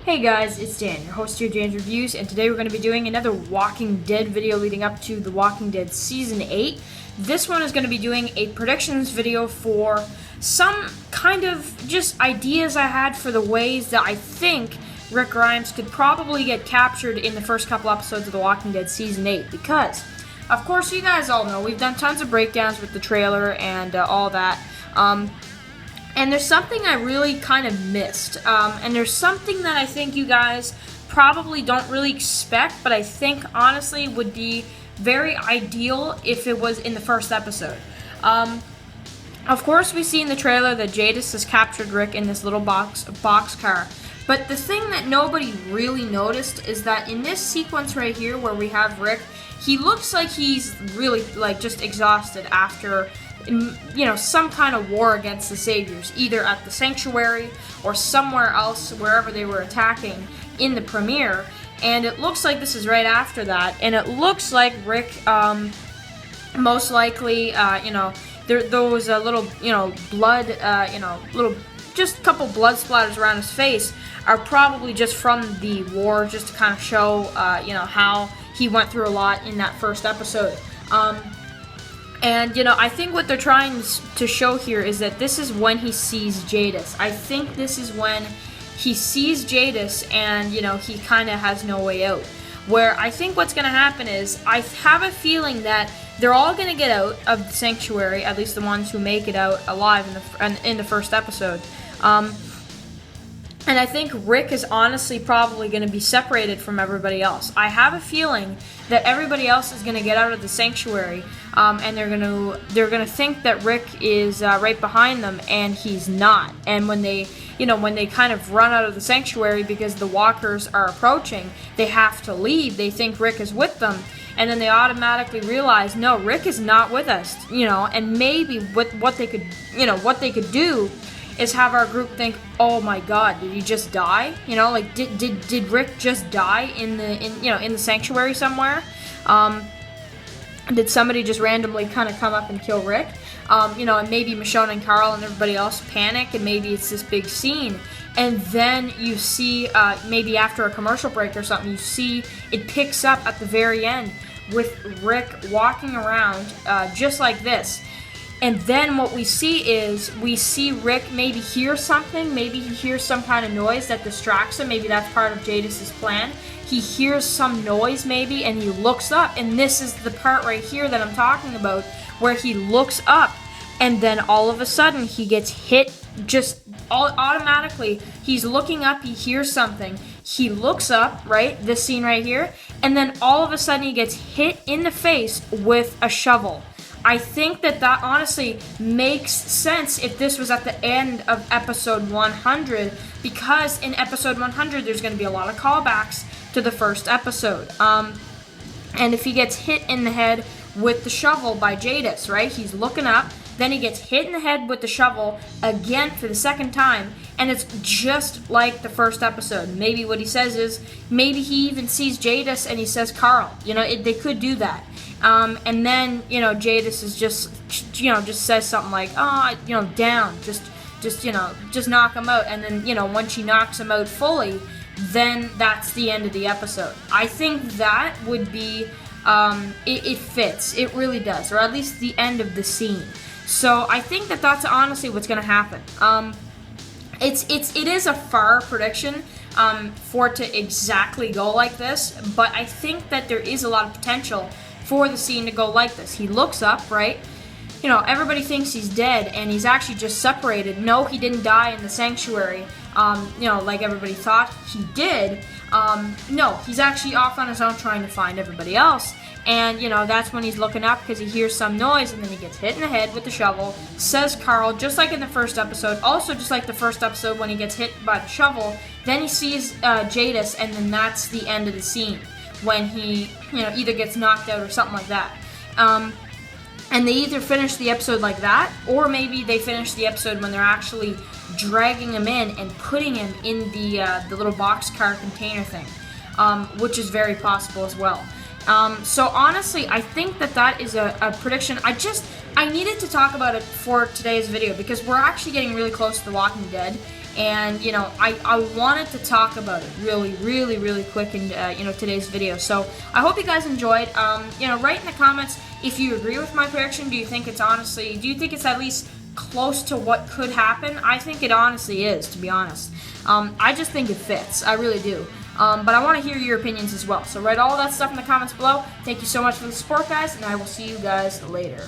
Hey guys, it's Dan, your host here, Dan's Reviews, and today we're going to be doing another Walking Dead video leading up to The Walking Dead Season 8. This one is going to be doing a predictions video for some kind of just ideas I had for the ways that I think Rick Grimes could probably get captured in the first couple episodes of The Walking Dead Season 8, because, of course, you guys all know, we've done tons of breakdowns with the trailer and all that. And there's something I really kind of missed, and there's something that I think you guys probably don't really expect, but I think honestly would be very ideal if it was in the first episode. Of course, we see in the trailer that Jadis has captured Rick in this little boxcar, but the thing that nobody really noticed is that in this sequence right here where we have Rick, he looks like he's really just exhausted after some kind of war against the Saviors, either at the Sanctuary or somewhere else, wherever they were attacking in the premiere. And it looks like this is right after that, and it looks like Rick, most likely, those little, blood, just a couple blood splatters around his face are probably just from the war, just to kind of show, how he went through a lot in that first episode. And, I think what they're trying to show here is that this is when he sees Jadis. I think this is when he sees Jadis and, he kind of has no way out. Where I think what's going to happen is, I have a feeling that they're all going to get out of the Sanctuary, at least the ones who make it out alive in the first episode. And I think Rick is honestly probably going to be separated from everybody else. I have a feeling that everybody else is going to get out of the Sanctuary, and they're going to think that Rick is right behind them, and he's not. And when they kind of run out of the Sanctuary because the walkers are approaching, they have to leave. They think Rick is with them, and then they automatically realize, no, Rick is not with us. And maybe what they could do is have our group think, oh my God, did he just die? Did Rick just die in the Sanctuary somewhere? Did somebody just randomly kind of come up and kill Rick? And maybe Michonne and Carl and everybody else panic, and maybe it's this big scene. And then you see, maybe after a commercial break or something, you see it picks up at the very end with Rick walking around just like this. And then what we see is, we see Rick maybe hear something, maybe he hears some kind of noise that distracts him, maybe that's part of Jadis' plan. He hears some noise maybe, and he looks up, and this is the part right here that I'm talking about, where he looks up, and then all of a sudden he gets hit just automatically. He's looking up, he hears something, he looks up, right, this scene right here, and then all of a sudden he gets hit in the face with a shovel. I think that honestly makes sense if this was at the end of episode 100, because in episode 100 there's going to be a lot of callbacks to the first episode. And if he gets hit in the head with the shovel by Jadis, right, he's looking up, then he gets hit in the head with the shovel again for the second time, and it's just like the first episode. Maybe what he says is, maybe he even sees Jadis and he says Carl. They could do that. And then, Jadis is just says something like, down, just knock him out. And then, once she knocks him out fully, then that's the end of the episode. I think that would be, it fits. It really does. Or at least the end of the scene. So I think that that's honestly what's going to happen. It is a far prediction, for it to exactly go like this, but I think that there is a lot of potential for the scene to go like this. He looks up, right? Everybody thinks he's dead, and he's actually just separated. No, he didn't die in the Sanctuary, like everybody thought he did. No, he's actually off on his own trying to find everybody else. And, that's when he's looking up because he hears some noise, and then he gets hit in the head with the shovel, says Carl, just like in the first episode. Also, just like the first episode when he gets hit by the shovel, then he sees Jadis, and then that's the end of the scene, when he, either gets knocked out or something like that. And they either finish the episode like that, or maybe they finish the episode when they're actually dragging him in and putting him in the little boxcar container thing, which is very possible as well. So honestly, I think that is a prediction. I needed to talk about it for today's video because we're actually getting really close to The Walking Dead, and I wanted to talk about it really quick in today's video. So I hope you guys enjoyed. Write in the comments if you agree with my prediction. Do you think it's at least close to what could happen? I think it honestly is, to be honest. I just think it fits. I really do. But I want to hear your opinions as well. So write all that stuff in the comments below. Thank you so much for the support, guys, and I will see you guys later.